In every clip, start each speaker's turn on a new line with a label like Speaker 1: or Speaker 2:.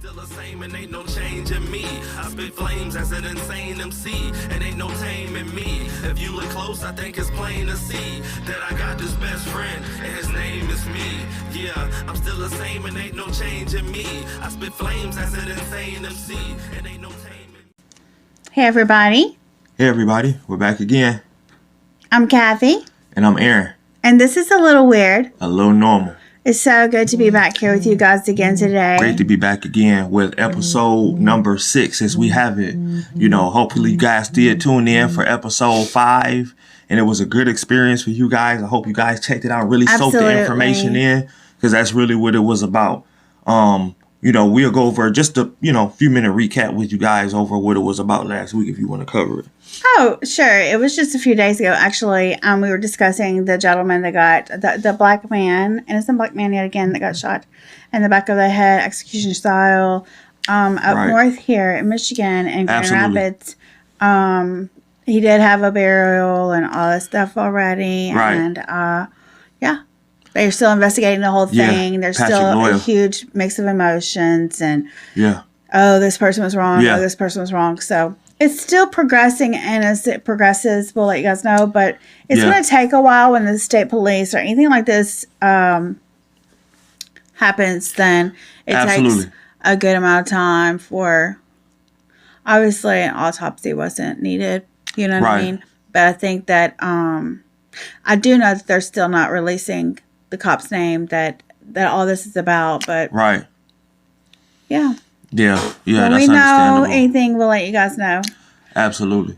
Speaker 1: Still the same and ain't no change in me. I spit flames as an insane MC and ain't no tame in me. If you look close, I think it's plain to see that I got this best friend and his name is me. Yeah, I'm still the same and ain't no change in me. I spit flames as an insane MC and ain't no tame in me.
Speaker 2: Hey everybody,
Speaker 3: Hey everybody, we're back again.
Speaker 2: I'm Kathy,
Speaker 3: And I'm Aaron.
Speaker 2: and this is a little weird.
Speaker 3: A little normal.
Speaker 2: It's so good to be back here with you guys again today.
Speaker 3: Great to be back again with episode number 6 as we have it. You know, hopefully you guys did tune in for episode 5 and it was a good experience for you guys. I hope you guys checked it out, really soaked the information in, because that's really what it was about. You know, we'll go over just a, few minute recap with you guys over what it was about last week if you want to cover it.
Speaker 2: Oh, sure. It was just a few days ago, actually. We were discussing the gentleman that got, the black man, innocent black man yet again, that got shot in the back of the head, execution style, up north here in Michigan and Grand Rapids. He did have a burial and all this stuff already.
Speaker 3: Right.
Speaker 2: And, yeah. They're still investigating the whole thing. There's still a huge mix of emotions and, oh, this person was wrong. Oh, this person was wrong. So it's still progressing, and as it progresses, we'll let you guys know. But it's going to take a while when the state police or anything like this happens. Then it takes a good amount of time for, obviously, an autopsy wasn't needed. You know what I mean? But I think that I do know that they're still not releasing the cop's name that all this is about. But yeah.
Speaker 3: Yeah,
Speaker 2: when
Speaker 3: that's
Speaker 2: we know
Speaker 3: understandable.
Speaker 2: anything, we'll let you guys know.
Speaker 3: Absolutely.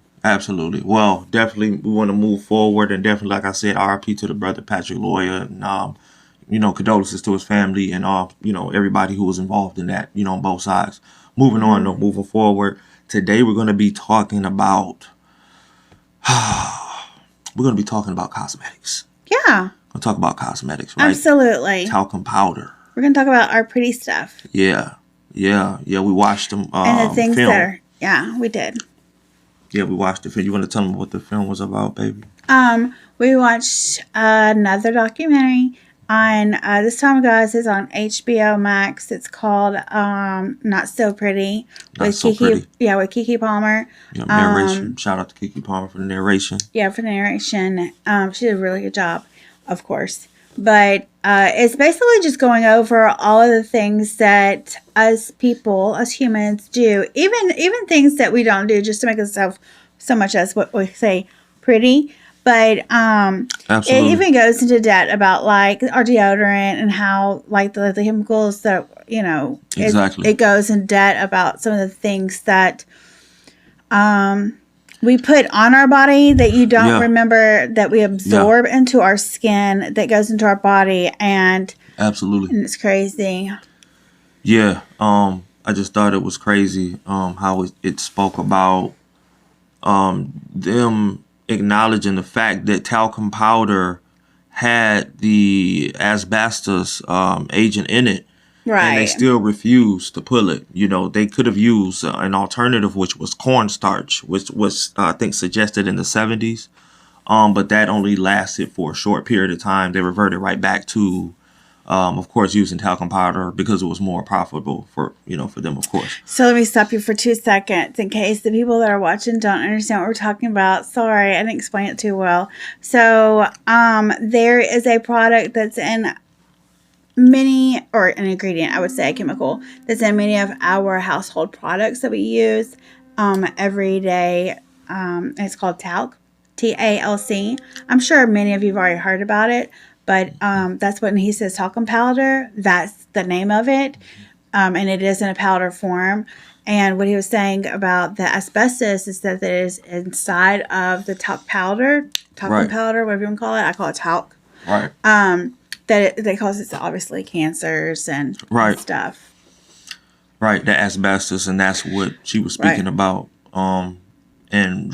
Speaker 3: Well, definitely we want to move forward, and definitely, like I said, RIP to the brother Patrick Lwln, and condolences to his family and all, everybody who was involved in that, on both sides. Moving on, though, moving forward. Today we're going to be talking about cosmetics.
Speaker 2: Yeah.
Speaker 3: We'll talk about cosmetics, right?
Speaker 2: Absolutely.
Speaker 3: Talcum powder.
Speaker 2: We're going to talk about our pretty stuff.
Speaker 3: Yeah, we watched them.
Speaker 2: And the things
Speaker 3: film.
Speaker 2: that are, we did.
Speaker 3: Yeah, we watched the film. You want to tell them what the film was about, baby?
Speaker 2: We watched another documentary on, this time, guys, is on HBO Max. It's called Not So Pretty. With Keke Palmer.
Speaker 3: Yeah, narration. Shout out to Keke Palmer for the narration.
Speaker 2: Yeah, for the narration. She did a really good job, of course. But it's basically just going over all of the things that us people, us humans, do. Even things that we don't do just to make ourselves so much as what we say pretty. But it even goes into depth about like our deodorant and how like the chemicals that it goes in depth about some of the things that we put on our body that you don't remember that we absorb into our skin that goes into our body, and it's crazy.
Speaker 3: Yeah, I just thought it was crazy how it spoke about them acknowledging the fact that talcum powder had the asbestos agent in it. Right. And they still refused to pull it. They could have used an alternative, which was cornstarch, which was, I think, suggested in the 70s. But that only lasted for a short period of time. They reverted right back to, of course, using talcum powder because it was more profitable for them, of course.
Speaker 2: So let me stop you for 2 seconds in case the people that are watching don't understand what we're talking about. Sorry, I didn't explain it too well. So there is a product that's in an ingredient, I would say, a chemical that's in many of our household products that we use every day. It's called talc, TALC. I'm sure many of you have already heard about it, but that's when he says talcum powder, that's the name of it, and it is in a powder form. And what he was saying about the asbestos is that it is inside of the talcum powder, whatever you want to call it. I call it talc.
Speaker 3: Right.
Speaker 2: That causes obviously cancers and stuff.
Speaker 3: Right, the asbestos, and that's what she was speaking about. And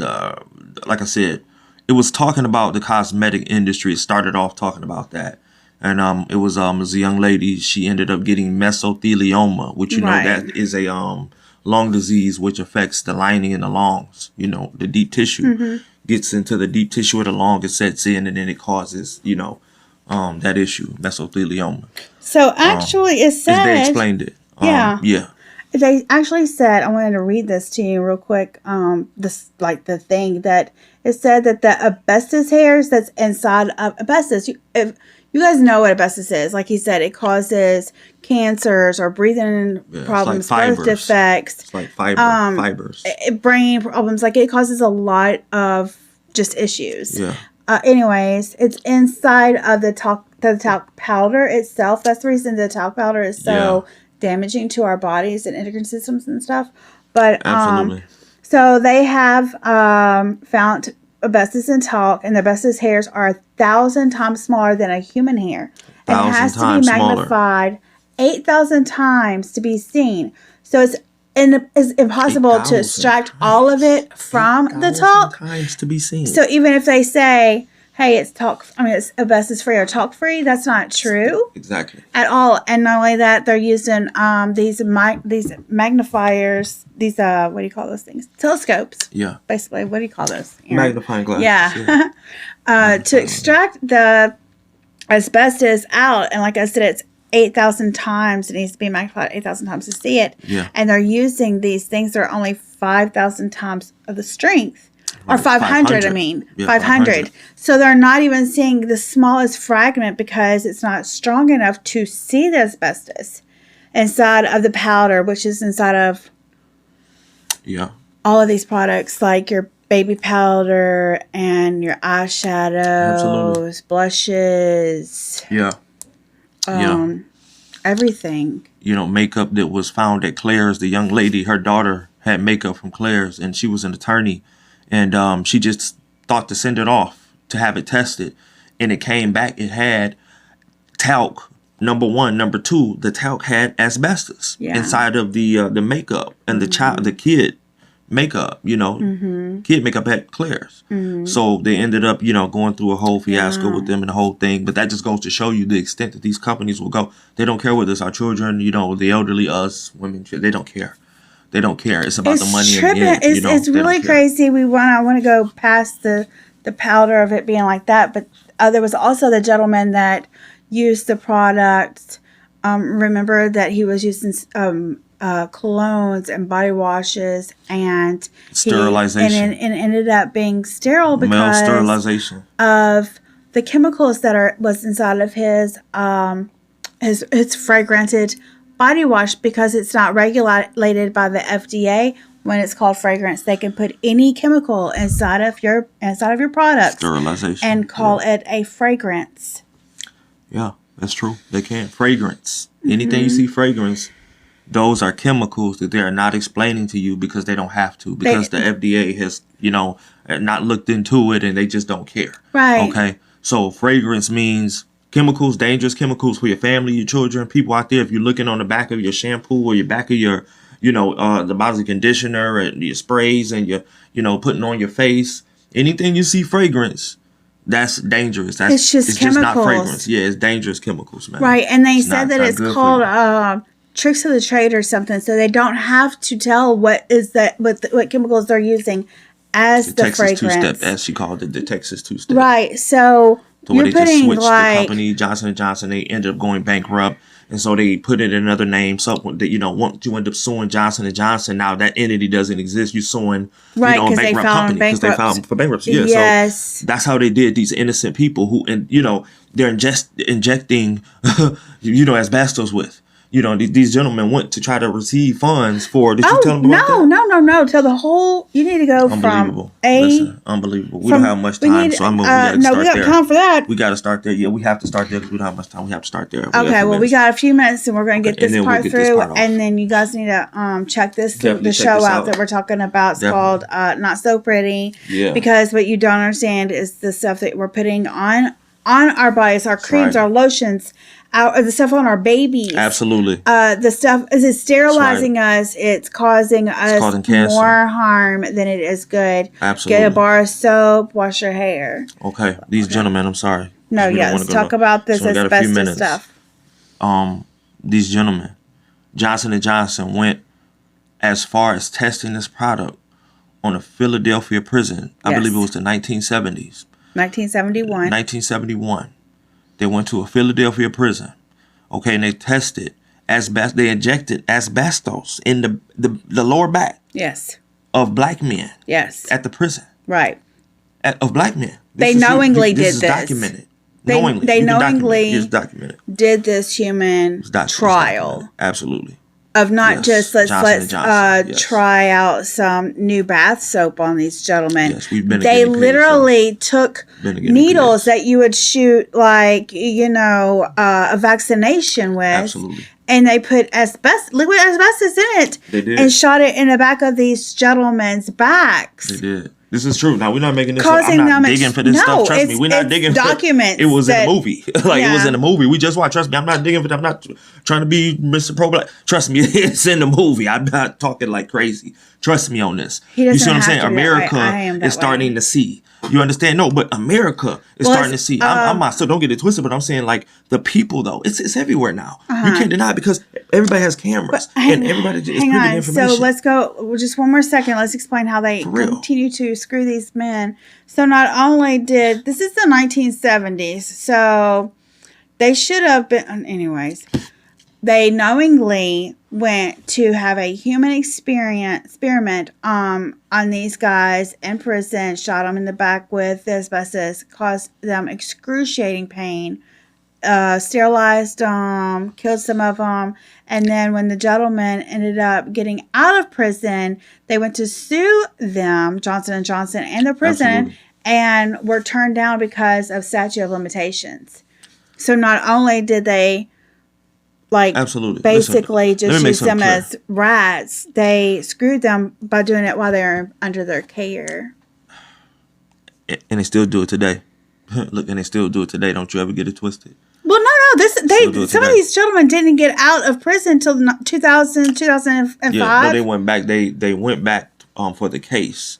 Speaker 3: like I said, it was talking about the cosmetic industry. It started off talking about that. And it was a young lady. She ended up getting mesothelioma, which know that is a lung disease which affects the lining in the lungs. The deep tissue gets into the deep tissue of the lung, it sets in, and then it causes that issue, mesothelioma.
Speaker 2: So actually, it said
Speaker 3: they explained it.
Speaker 2: they actually said, I wanted to read this to you real quick. This, like, the thing that it said that the asbestos hairs that's inside of asbestos, if you guys know what asbestos is, like he said, it causes cancers or breathing problems,
Speaker 3: like
Speaker 2: birth defects.
Speaker 3: It's like fibers.
Speaker 2: Brain problems. Like, it causes a lot of just issues.
Speaker 3: Yeah.
Speaker 2: Anyways, it's inside of the talc powder itself. That's the reason the talc powder is so damaging to our bodies and endocrine systems and stuff. But
Speaker 3: Absolutely.
Speaker 2: So they have found asbestos in talc, and the asbestos hairs are 1,000 times smaller than a human hair. And it has to be magnified 8,000 times to be seen. So it's impossible to extract all of it from the talc.
Speaker 3: Times to be seen.
Speaker 2: So even if they say, hey, it's it's asbestos free or talc free, that's not true.
Speaker 3: Exactly.
Speaker 2: At all. And not only that, they're using these magnifiers, these what do you call those things? Telescopes.
Speaker 3: Yeah.
Speaker 2: Basically, what do you call those?
Speaker 3: Magnifying glasses.
Speaker 2: Yeah. To extract the asbestos out, and like I said, it's 8,000 times. It needs to be magnified 8,000 times to see it.
Speaker 3: Yeah.
Speaker 2: And they're using these things that are only 5,000 times of the strength. Or 500, I mean.
Speaker 3: Yeah,
Speaker 2: 500. So they're not even seeing the smallest fragment because it's not strong enough to see the asbestos inside of the powder, which is inside of all of these products, like your baby powder and your eyeshadows, blushes.
Speaker 3: Yeah.
Speaker 2: Everything.
Speaker 3: Makeup that was found at Claire's. The young lady, her daughter had makeup from Claire's, and she was an attorney. And she just thought to send it off to have it tested. And it came back. It had talc, number one. Number two, the talc had asbestos inside of the makeup. And the kid makeup, kid makeup at Claire's. So they ended up, going through a whole fiasco with them and the whole thing. But that just goes to show you the extent that these companies will go. They don't care whether it's our children, the elderly, us, women. They don't care. They don't care. It's about the money.
Speaker 2: Tripping. It's really crazy. I want to go past the powder of it being like that. But there was also the gentleman that used the product. Remember that he was using colognes and body washes and
Speaker 3: sterilization,
Speaker 2: and ended up being sterile because
Speaker 3: male sterilization
Speaker 2: of the chemicals that was inside of his fragranted body wash, because it's not regulated by the FDA. When it's called fragrance, they can put any chemical inside of your product,
Speaker 3: sterilization,
Speaker 2: and call it a fragrance.
Speaker 3: Yeah, that's true. They can. Fragrance. Anything you see fragrance, those are chemicals that they are not explaining to you because they don't have to, because the FDA has not looked into it and they just don't care.
Speaker 2: Right.
Speaker 3: Okay. So fragrance means chemicals, dangerous chemicals for your family, your children, people out there. If you're looking on the back of your shampoo or your back of your, the body conditioner and your sprays and your, putting on your face, anything you see fragrance, that's dangerous.
Speaker 2: It's just
Speaker 3: not fragrance. Yeah, it's dangerous chemicals, man.
Speaker 2: Right. And they said that it's called tricks of the trade or something. So they don't have to tell what chemicals they're using as the
Speaker 3: Texas
Speaker 2: fragrance.
Speaker 3: Two-step, as she called it, the Texas Two-step.
Speaker 2: Right. So
Speaker 3: where they just switched the company, Johnson & Johnson, they ended up going bankrupt. And so they put it in another name. So that once you end up suing Johnson & Johnson, now that entity doesn't exist. You're suing a bankrupt company because they filed for bankruptcy. Yeah,
Speaker 2: yes.
Speaker 3: So that's how they did these innocent people who, and they're injecting, asbestos with. These gentlemen went to try to receive funds for. Did you tell them about that?
Speaker 2: No. Tell the whole. You need to go
Speaker 3: unbelievable. Unbelievable. We don't have much time, so we got to start there.
Speaker 2: We got time for that.
Speaker 3: We got to start there. Yeah, we have to start there because we don't have much time. We have to start there.
Speaker 2: Okay, we got a few minutes, and we're going to get this part through, and then you guys need to check the show out that we're talking about. It's called Not So Pretty. Yeah. Because what you don't understand is the stuff that we're putting on our bodies, our creams, our lotions. The stuff on our babies.
Speaker 3: Absolutely.
Speaker 2: The stuff is sterilizing us. It's causing us more harm than it is good.
Speaker 3: Absolutely.
Speaker 2: Get a bar of soap. Wash your hair.
Speaker 3: Okay. These gentlemen, I'm sorry.
Speaker 2: No, let's talk about this asbestos stuff.
Speaker 3: These gentlemen, Johnson & Johnson went as far as testing this product on a Philadelphia prison. I believe it was the 1970s.
Speaker 2: 1971.
Speaker 3: They went to a Philadelphia prison, and they tested They injected asbestos in the lower back.
Speaker 2: Yes.
Speaker 3: Of black men.
Speaker 2: Yes.
Speaker 3: At the prison.
Speaker 2: Right.
Speaker 3: Of black men.
Speaker 2: They knowingly did this.
Speaker 3: This is documented.
Speaker 2: They knowingly
Speaker 3: documented.
Speaker 2: did this human trial.
Speaker 3: Absolutely.
Speaker 2: Of not just let's
Speaker 3: Johnson.
Speaker 2: try out some new bath soap on these gentlemen.
Speaker 3: Yes, we've been.
Speaker 2: They literally took needles that you would shoot like a vaccination with.
Speaker 3: Absolutely.
Speaker 2: And they put liquid asbestos in it.
Speaker 3: They did.
Speaker 2: And shot it in the back of these gentlemen's backs.
Speaker 3: They did. This is true. Now, we're not making this up.
Speaker 2: Causing
Speaker 3: I'm not
Speaker 2: them
Speaker 3: digging for this stuff. Trust me. We're not digging
Speaker 2: documents
Speaker 3: for it. It was in the movie. It was in the movie. We just watched. Trust me. I'm not digging for it. I'm not trying to be Mr. Pro-Black. Trust me. It's in the movie. I'm not talking like crazy. Trust me on this. You see what I'm saying? America is starting to see. You understand? No, but America is starting to see. I'm not, so don't get it twisted, but I'm saying like the people though, it's everywhere now. You can't deny it because everybody has cameras and everybody is privy to information.
Speaker 2: So let's go just one more second. Let's explain how they continue to screw these men. So not only this is the 1970s, so they should have been, anyways, they knowingly went to have a human experiment on these guys in prison, shot them in the back with asbestos, caused them excruciating pain, sterilized them, killed some of them, and then when the gentleman ended up getting out of prison, they went to sue them, Johnson & Johnson, and the prison, and were turned down because of statute of limitations. So not only did they basically just use them as rats, they screwed them by doing it while they were under their care.
Speaker 3: And they still do it today. Look, and they still do it today. Don't you ever get it twisted.
Speaker 2: Well, no. Some of these gentlemen didn't get out of prison until 2005.
Speaker 3: Yeah, no, they went back. They went back for the case,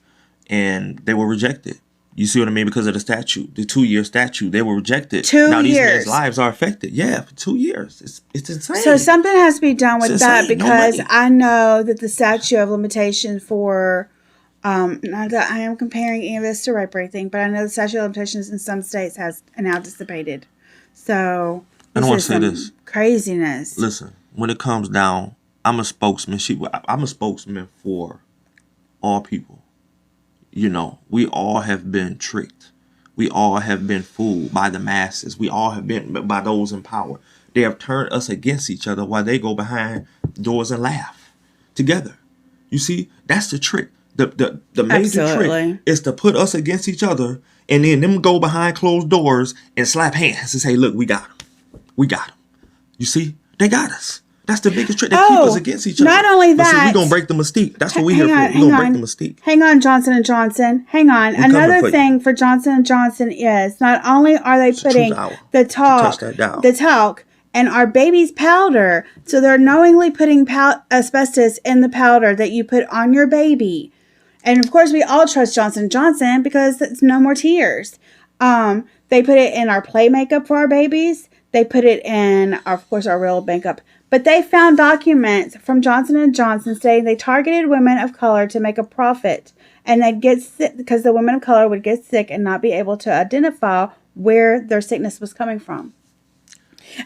Speaker 3: and they were rejected. You see what I mean? Because of the statute, the 2-year statute, they were rejected. 2 years. Now these men's lives are affected. Yeah, for 2 years. It's insane.
Speaker 2: So something has to be done with that because I know that the statute of limitations for, not that I am comparing any of this to rape or anything, but I know the statute of limitations in some states has now dissipated. So
Speaker 3: I don't want to say this.
Speaker 2: Craziness.
Speaker 3: Listen, when it comes down, I'm a spokesman. I'm a spokesman for all people. You know, we all have been tricked. We all have been fooled by the masses. We all have been by those in power. They have turned us against each other while they go behind doors and laugh together. You see, that's the trick. The major trick is to put us against each other and then them go behind closed doors and slap hands and say, look, we got them. We got them. You see, they got us. That's the biggest trick. They keep us against each other.
Speaker 2: Not only that.
Speaker 3: We're going to break the mystique. That's what we're here for. We're going to break the mystique.
Speaker 2: Hang on, Johnson & Johnson. Hang on. Another thing for Johnson & Johnson is not only are they putting the talc and our baby's powder, so they're knowingly putting asbestos in the powder that you put on your baby. And, of course, we all trust Johnson & Johnson because it's no more tears. They put it in our play makeup for our babies. They put it in, of course, our real makeup. But they found documents from Johnson & Johnson saying they targeted women of color to make a profit. And they'd get sick because the women of color would get sick and not be able to identify where their sickness was coming from.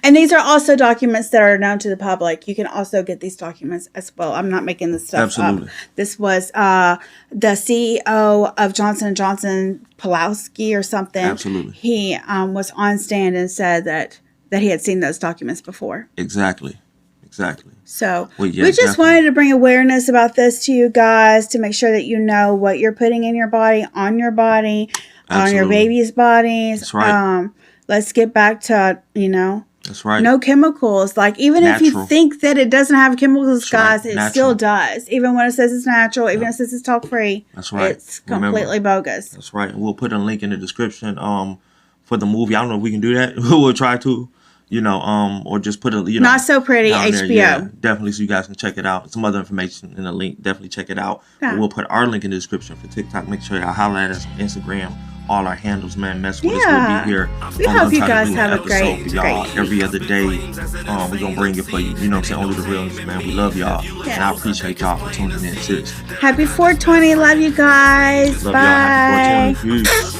Speaker 2: And these are also documents that are known to the public. You can also get these documents as well. I'm not making this stuff up. This was the CEO of Johnson & Johnson, Pulowski or something.
Speaker 3: Absolutely.
Speaker 2: He was on stand and said that he had seen those documents before.
Speaker 3: Exactly.
Speaker 2: So we just wanted to bring awareness about this to you guys to make sure that you know what you're putting in your body, on your body, on your baby's bodies.
Speaker 3: That's right.
Speaker 2: Let's get back to,
Speaker 3: that's right.
Speaker 2: No chemicals. Like, even if you think that it doesn't have chemicals, guys, it still does. Even when it says it's natural, even if it says it's talc-free. That's right. It's completely bogus.
Speaker 3: That's right. And we'll put a link in the description for the movie. I don't know if we can do that. We'll try to. Or just put a,
Speaker 2: Not So Pretty, HBO.
Speaker 3: Yeah, definitely, so you guys can check it out. Some other information in the link. Definitely check it out. Yeah. We'll put our link in the description for TikTok. Make sure y'all holler at us on Instagram. All our handles, man. Mess with us. We'll be here.
Speaker 2: We hope you guys have a great
Speaker 3: every other day. We're going to bring it for you. You know what I'm saying? Only the realness, man. We love y'all. Yes. And I appreciate y'all for tuning in. Seriously.
Speaker 2: Happy 420. Love you guys.
Speaker 3: Love
Speaker 2: Bye.
Speaker 3: y'all. Happy 420. Peace.